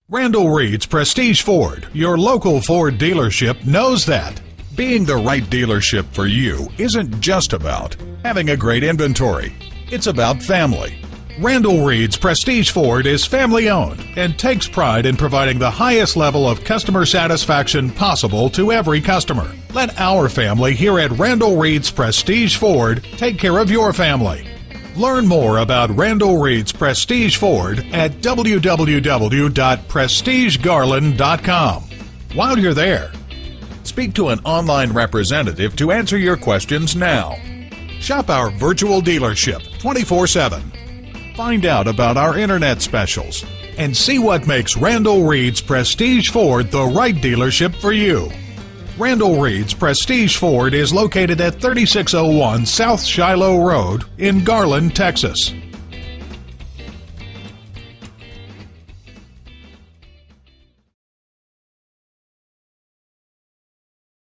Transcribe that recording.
Randall Reed's Prestige Ford, your local Ford dealership, knows that. Being the right dealership for you isn't just about having a great inventory. It's about family. Randall Reed's Prestige Ford is family owned and takes pride in providing the highest level of customer satisfaction possible to every customer. Let our family here at Randall Reed's Prestige Ford take care of your family. Learn more about Randall Reed's Prestige Ford at www.prestigegarland.com. While you're there, speak to an online representative to answer your questions now. Shop our virtual dealership 24/7. Find out about our internet specials and see what makes Randall Reed's Prestige Ford the right dealership for you. Randall Reed's Prestige Ford is located at 3601 South Shiloh Road in Garland, Texas.